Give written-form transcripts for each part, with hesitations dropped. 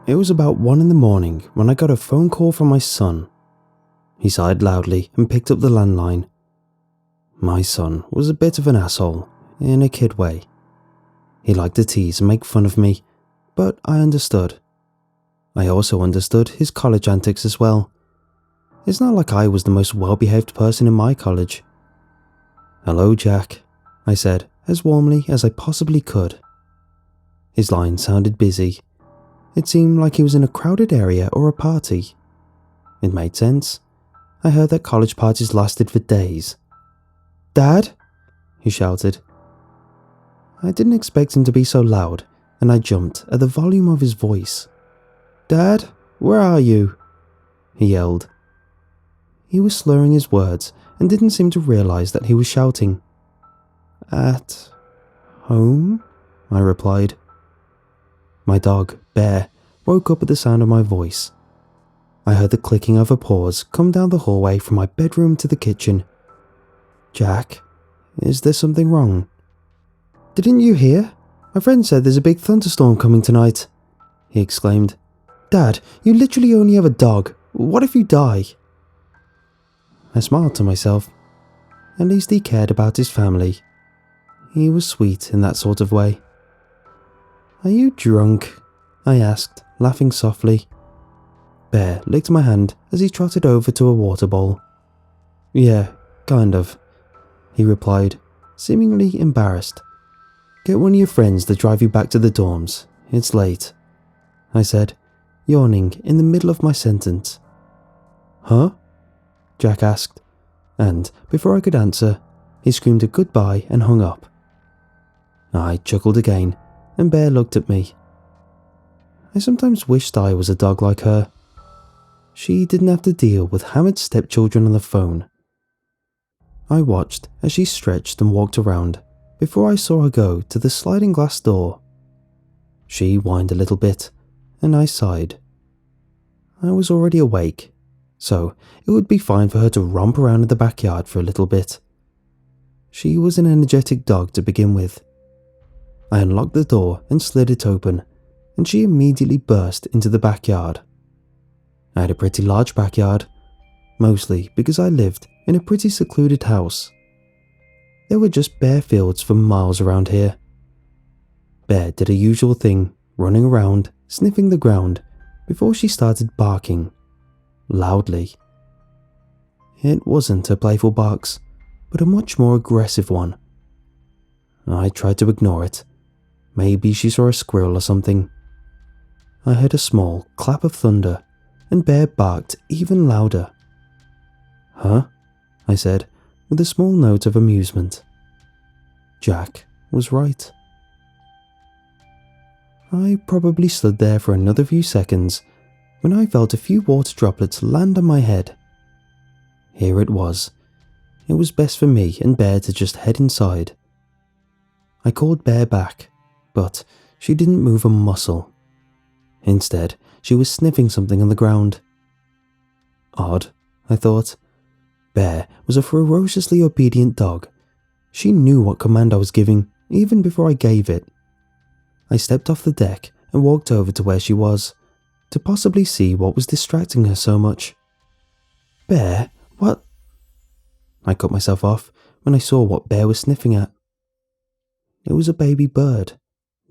It was about 1 in the morning when I got a phone call from my son. He sighed loudly and picked up the landline. My son was a bit of an asshole, in a kid way. He liked to tease and make fun of me, but I understood. I also understood his college antics as well. It's not like I was the most well-behaved person in my college. "Hello, Jack," I said as warmly as I possibly could. His line sounded busy. It seemed like he was in a crowded area or a party. It made sense. I heard that college parties lasted for days. "Dad?" he shouted. I didn't expect him to be so loud, and I jumped at the volume of his voice. "Dad, where are you?" he yelled. He was slurring his words and didn't seem to realize that he was shouting. "At home?" I replied. My dog, Bear, woke up at the sound of my voice. I heard the clicking of her paws come down the hallway from my bedroom to the kitchen. "Jack, is there something wrong?" "Didn't you hear? My friend said there's a big thunderstorm coming tonight," he exclaimed. "Dad, you literally only have a dog. What if you die?" I smiled to myself. At least he cared about his family. He was sweet in that sort of way. "Are you drunk?" I asked, laughing softly. Bear licked my hand as he trotted over to a water bowl. "Yeah, kind of," he replied, seemingly embarrassed. "Get one of your friends to drive you back to the dorms. It's late," I said, yawning in the middle of my sentence. "Huh?" Jack asked, and before I could answer, he screamed a goodbye and hung up. I chuckled again, and Bear looked at me. I sometimes wished I was a dog like her. She didn't have to deal with hammered stepchildren on the phone. I watched as she stretched and walked around before I saw her go to the sliding glass door. She whined a little bit, and I sighed. I was already awake, so it would be fine for her to romp around in the backyard for a little bit. She was an energetic dog to begin with. I unlocked the door and slid it open, and she immediately burst into the backyard. I had a pretty large backyard, mostly because I lived in a pretty secluded house. There were just bare fields for miles around here. Bear did her usual thing, running around, sniffing the ground, before she started barking. Loudly. It wasn't her playful barks, but a much more aggressive one. I tried to ignore it. Maybe she saw a squirrel or something. I heard a small clap of thunder, and Bear barked even louder. "Huh?" I said, with a small note of amusement. Jack was right. I probably stood there for another few seconds when I felt a few water droplets land on my head. Here it was. It was best for me and Bear to just head inside. I called Bear back, but she didn't move a muscle. Instead, she was sniffing something on the ground. Odd, I thought. Bear was a ferociously obedient dog. She knew what command I was giving, even before I gave it. I stepped off the deck and walked over to where she was, to possibly see what was distracting her so much. "Bear, what?" I cut myself off when I saw what Bear was sniffing at. It was a baby bird,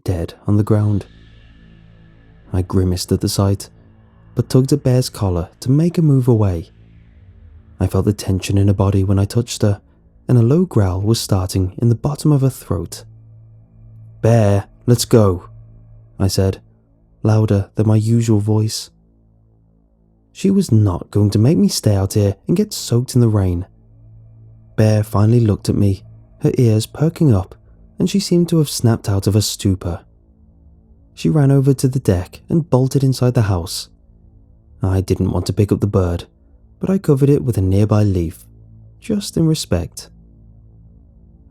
dead on the ground. I grimaced at the sight, but tugged at Bear's collar to make her move away. I felt the tension in her body when I touched her, and a low growl was starting in the bottom of her throat. "Bear, let's go," I said, louder than my usual voice. She was not going to make me stay out here and get soaked in the rain. Bear finally looked at me, her ears perking up, and she seemed to have snapped out of her stupor. She ran over to the deck and bolted inside the house. I didn't want to pick up the bird, but I covered it with a nearby leaf, just in respect.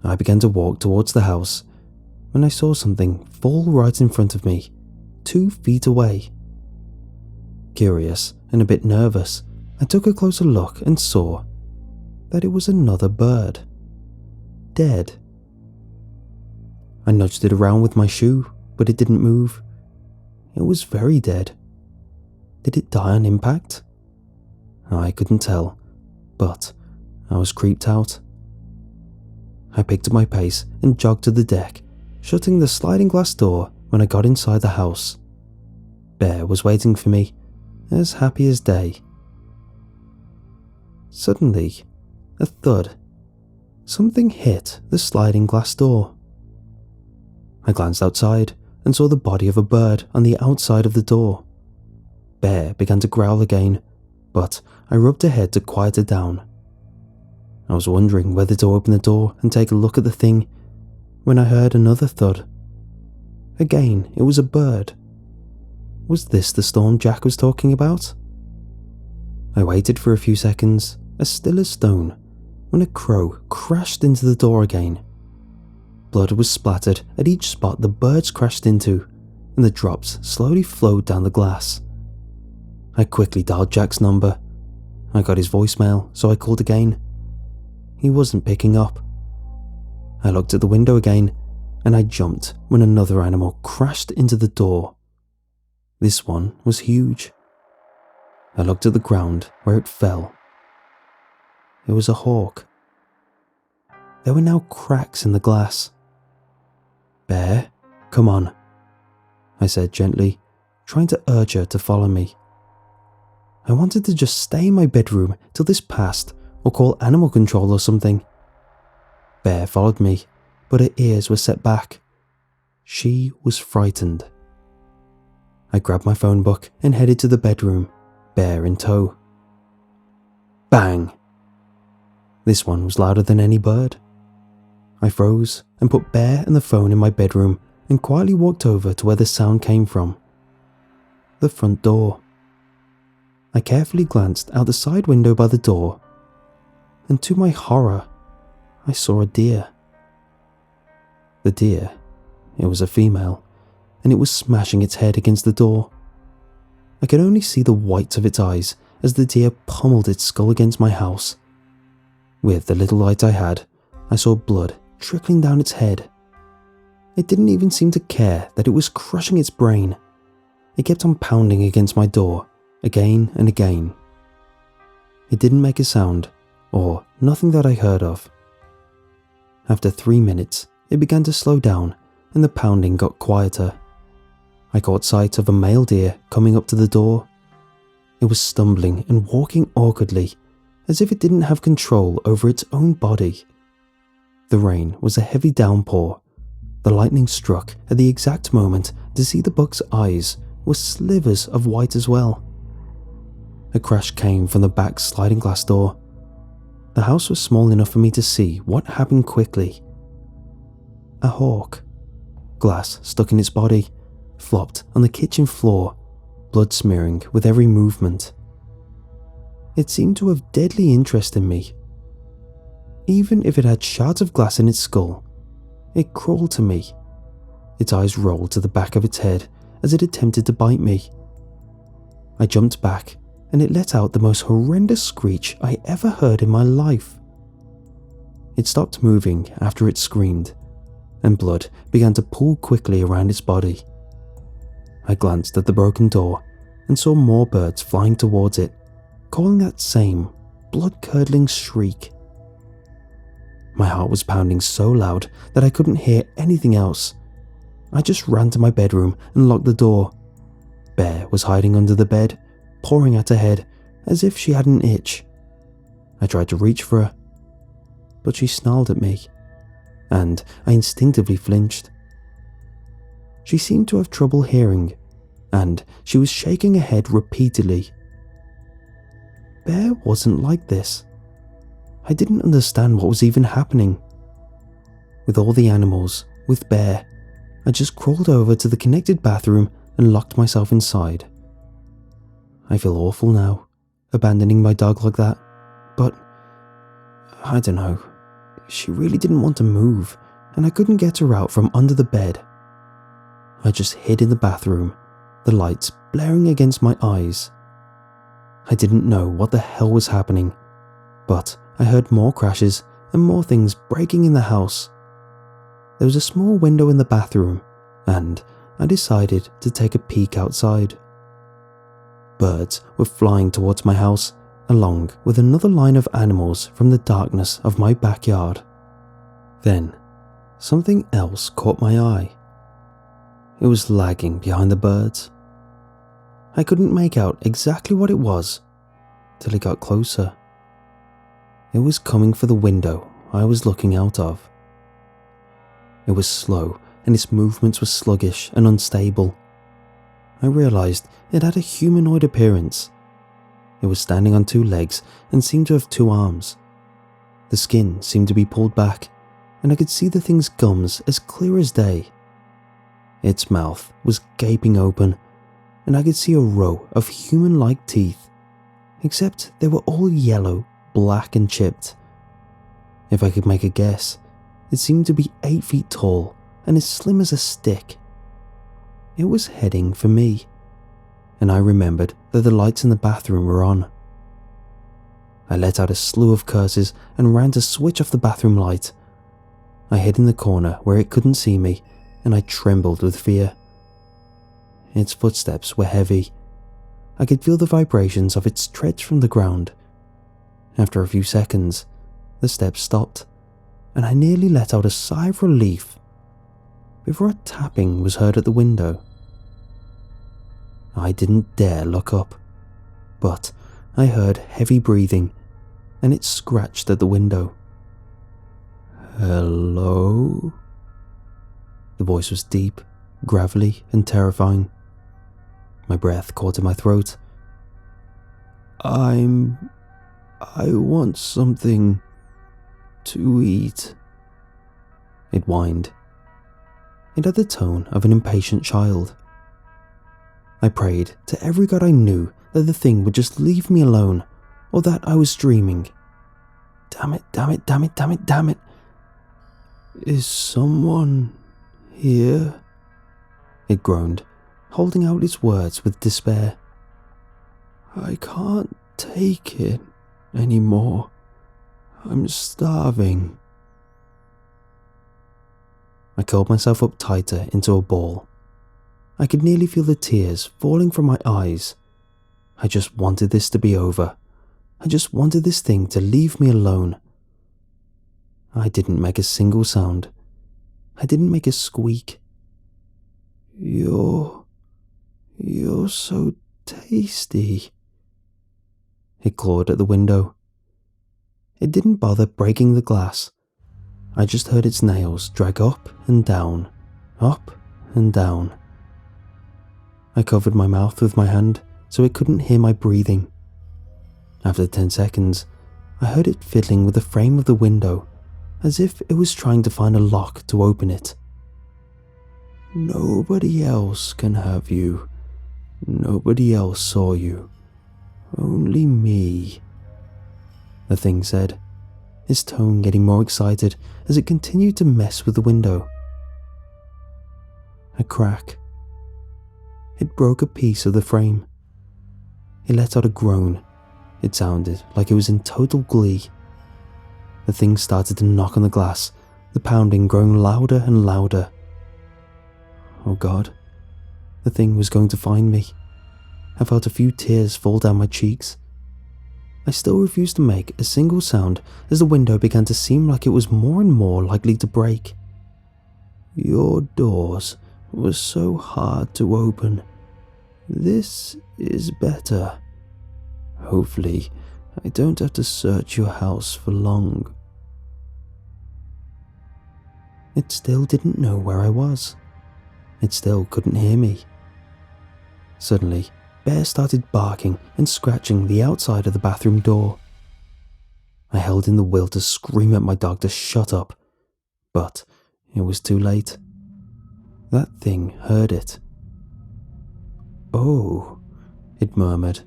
I began to walk towards the house when I saw something fall right in front of me, 2 feet away. Curious and a bit nervous, I took a closer look and saw that it was another bird. Dead. I nudged it around with my shoe, but it didn't move. It was very dead, Did it die on impact? I couldn't tell, but I was creeped out. I picked up my pace and jogged to the deck, shutting the sliding glass door when I got inside the house. Bear was waiting for me, as happy as day. Suddenly, a thud. Something hit the sliding glass door. I glanced outside and saw the body of a bird on the outside of the door. Bear began to growl again, but I rubbed her head to quiet her down. I was wondering whether to open the door and take a look at the thing when I heard another thud. Again, it was a bird. Was this the storm Jack was talking about? I waited for a few seconds, as still as stone, when a crow crashed into the door again. Blood was splattered at each spot the birds crashed into, and the drops slowly flowed down the glass. I quickly dialed Jack's number. I got his voicemail, so I called again. He wasn't picking up. I looked at the window again, and I jumped when another animal crashed into the door. This one was huge. I looked at the ground where it fell. It was a hawk. There were now cracks in the glass. "Bear, come on," I said gently, trying to urge her to follow me. I wanted to just stay in my bedroom till this passed, or call animal control or something. Bear followed me, but her ears were set back. She was frightened. I grabbed my phone book and headed to the bedroom, Bear in tow. Bang! This one was louder than any bird. I froze and put Bear and the phone in my bedroom and quietly walked over to where the sound came from. The front door. I carefully glanced out the side window by the door, and to my horror, I saw a deer. The deer, it was a female, and it was smashing its head against the door. I could only see the whites of its eyes as the deer pummeled its skull against my house. With the little light I had, I saw blood trickling down its head. It didn't even seem to care that it was crushing its brain. It kept on pounding against my door, again and again. It didn't make a sound, or nothing that I heard of. After 3 minutes, it began to slow down and the pounding got quieter. I caught sight of a male deer coming up to the door. It was stumbling and walking awkwardly, as if it didn't have control over its own body. The rain was a heavy downpour. The lightning struck at the exact moment to see the buck's eyes were slivers of white as well. A crash came from the back sliding glass door. The house was small enough for me to see what happened quickly. A hawk, glass stuck in its body, flopped on the kitchen floor, blood smearing with every movement. It seemed to have deadly interest in me. Even if it had shards of glass in its skull, it crawled to me. Its eyes rolled to the back of its head as it attempted to bite me. I jumped back and it let out the most horrendous screech I ever heard in my life. It stopped moving after it screamed, and blood began to pool quickly around its body. I glanced at the broken door and saw more birds flying towards it, calling that same blood-curdling shriek. My heart was pounding so loud that I couldn't hear anything else. I just ran to my bedroom and locked the door. Bear was hiding under the bed, pawing at her head as if she had an itch. I tried to reach for her, but she snarled at me, and I instinctively flinched. She seemed to have trouble hearing, and she was shaking her head repeatedly. Bear wasn't like this. I didn't understand what was even happening. With all the animals, with Bear, I just crawled over to the connected bathroom and locked myself inside. I feel awful now, abandoning my dog like that, but I don't know. She really didn't want to move, and I couldn't get her out from under the bed. I just hid in the bathroom, the lights blaring against my eyes. I didn't know what the hell was happening, but I heard more crashes and more things breaking in the house. There was a small window in the bathroom, and I decided to take a peek outside. Birds were flying towards my house, along with another line of animals from the darkness of my backyard. Then, something else caught my eye. It was lagging behind the birds. I couldn't make out exactly what it was till it got closer. It was coming for the window I was looking out of. It was slow and its movements were sluggish and unstable. I realized it had a humanoid appearance. It was standing on 2 legs and seemed to have 2 arms. The skin seemed to be pulled back, and I could see the thing's gums as clear as day. Its mouth was gaping open, and I could see a row of human-like teeth, except they were all yellow, black and chipped. If I could make a guess, it seemed to be 8 feet tall and as slim as a stick. It was heading for me, and I remembered that the lights in the bathroom were on. I let out a slew of curses and ran to switch off the bathroom light. I hid in the corner where it couldn't see me, and I trembled with fear. Its footsteps were heavy. I could feel the vibrations of its treads from the ground. After a few seconds, the steps stopped, and I nearly let out a sigh of relief before a tapping was heard at the window. I didn't dare look up, but I heard heavy breathing, and it scratched at the window. "Hello?" The voice was deep, gravelly, and terrifying. My breath caught in my throat. I want something to eat," it whined. It had the tone of an impatient child. I prayed to every god I knew that the thing would just leave me alone, or that I was dreaming. Damn it, damn it, damn it, damn it, damn it. "Is someone here?" it groaned, holding out its words with despair. "I can't take it anymore. I'm starving." I curled myself up tighter into a ball. I could nearly feel the tears falling from my eyes. I just wanted this to be over. I just wanted this thing to leave me alone. I didn't make a single sound. I didn't make a squeak. You're so tasty." It clawed at the window. It didn't bother breaking the glass. I just heard its nails drag up and down, up and down. I covered my mouth with my hand so it couldn't hear my breathing. After 10 seconds, I heard it fiddling with the frame of the window, as if it was trying to find a lock to open it. "Nobody else can have you. Nobody else saw you. Only me," the thing said, its tone getting more excited as it continued to mess with the window. A crack. It broke a piece of the frame. It let out a groan. It sounded like it was in total glee. The thing started to knock on the glass, the pounding growing louder and louder. Oh God, the thing was going to find me. I felt a few tears fall down my cheeks. I still refused to make a single sound as the window began to seem like it was more and more likely to break. "Your doors were so hard to open. This is better. Hopefully, I don't have to search your house for long." It still didn't know where I was. It still couldn't hear me. Suddenly, Bear started barking and scratching the outside of the bathroom door. I held in the will to scream at my dog to shut up, but it was too late. That thing heard it. "Oh," it murmured.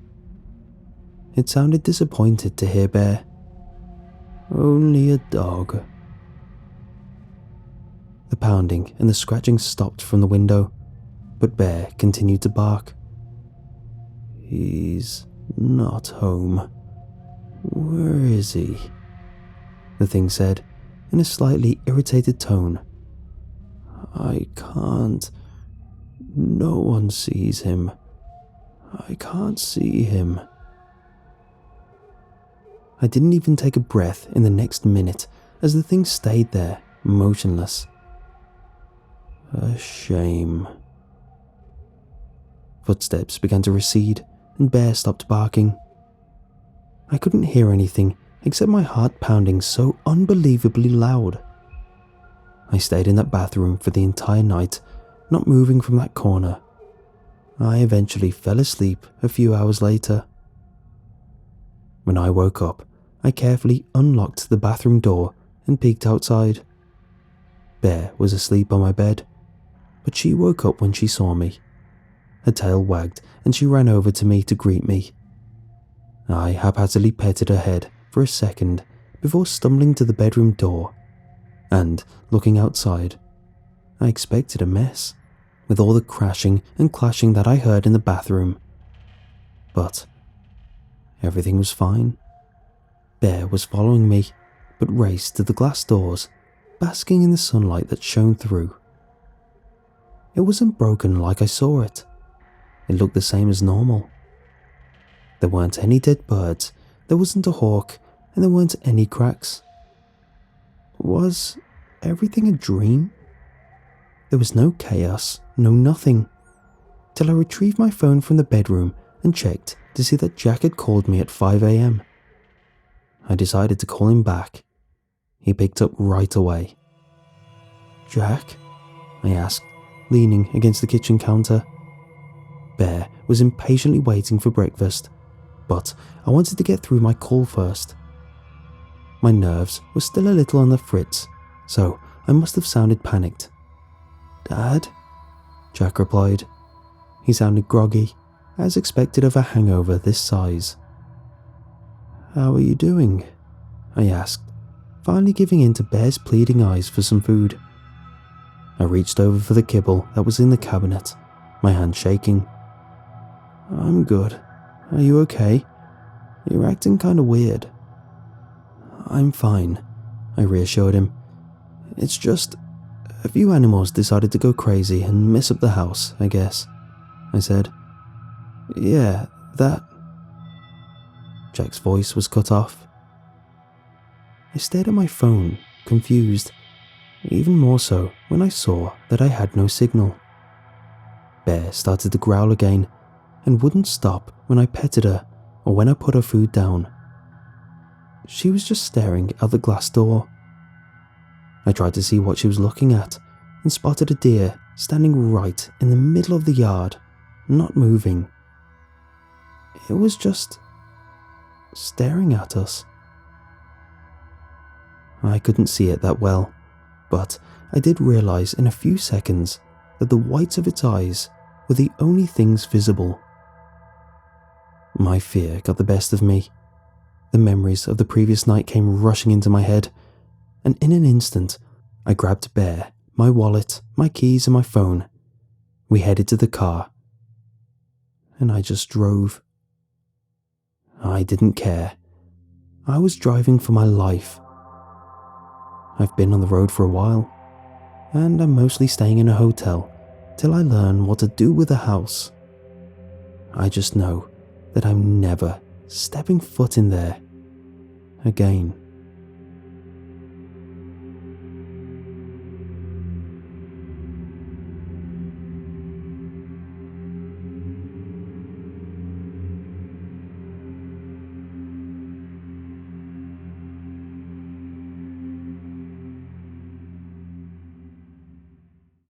It sounded disappointed to hear Bear. "Only a dog." The pounding and the scratching stopped from the window, but Bear continued to bark. "He's not home. Where is he?" the thing said in a slightly irritated tone. "I can't. No one sees him. I can't see him. I didn't even take a breath in the next minute as the thing stayed there, motionless. A shame. Footsteps began to recede and Bear stopped barking. I couldn't hear anything except my heart pounding so unbelievably loud. I stayed in that bathroom for the entire night, not moving from that corner. I eventually fell asleep a few hours later. When I woke up, I carefully unlocked the bathroom door and peeked outside. Bear was asleep on my bed, but she woke up when she saw me. Her tail wagged and she ran over to me to greet me. I haphazardly petted her head for a second before stumbling to the bedroom door, and, looking outside, I expected a mess, with all the crashing and clashing that I heard in the bathroom. But everything was fine. Bear was following me, but raced to the glass doors, basking in the sunlight that shone through. It wasn't broken like I saw it. It looked the same as normal. There weren't any dead birds, there wasn't a hawk, and there weren't any cracks. Was everything a dream? There was no chaos, no nothing, till I retrieved my phone from the bedroom and checked to see that Jack had called me at 5 a.m. I decided to call him back. He picked up right away. "Jack?" I asked, leaning against the kitchen counter. Bear was impatiently waiting for breakfast, but I wanted to get through my call first. My nerves were still a little on the fritz, so I must have sounded panicked. "Dad?" Jack replied. He sounded groggy, as expected of a hangover this size. "How are you doing?" I asked, finally giving in to Bear's pleading eyes for some food. I reached over for the kibble that was in the cabinet, my hand shaking. "I'm good. Are you okay? You're acting kinda weird." "I'm fine," I reassured him. "It's just a few animals decided to go crazy and mess up the house, I guess," I said. "Yeah, that..." Jack's voice was cut off. I stared at my phone, confused, even more so when I saw that I had no signal. Bear started to growl again and wouldn't stop when I petted her or when I put her food down. She was just staring out the glass door. I tried to see what she was looking at and spotted a deer standing right in the middle of the yard, not moving. It was just staring at us. I couldn't see it that well, but I did realize in a few seconds that the whites of its eyes were the only things visible. My fear got the best of me. The memories of the previous night came rushing into my head, and in an instant, I grabbed Bear, my wallet, my keys and my phone. We headed to the car, and I just drove. I didn't care. I was driving for my life. I've been on the road for a while, and I'm mostly staying in a hotel till I learn what to do with a house. I just know that I'm never stepping foot in there again.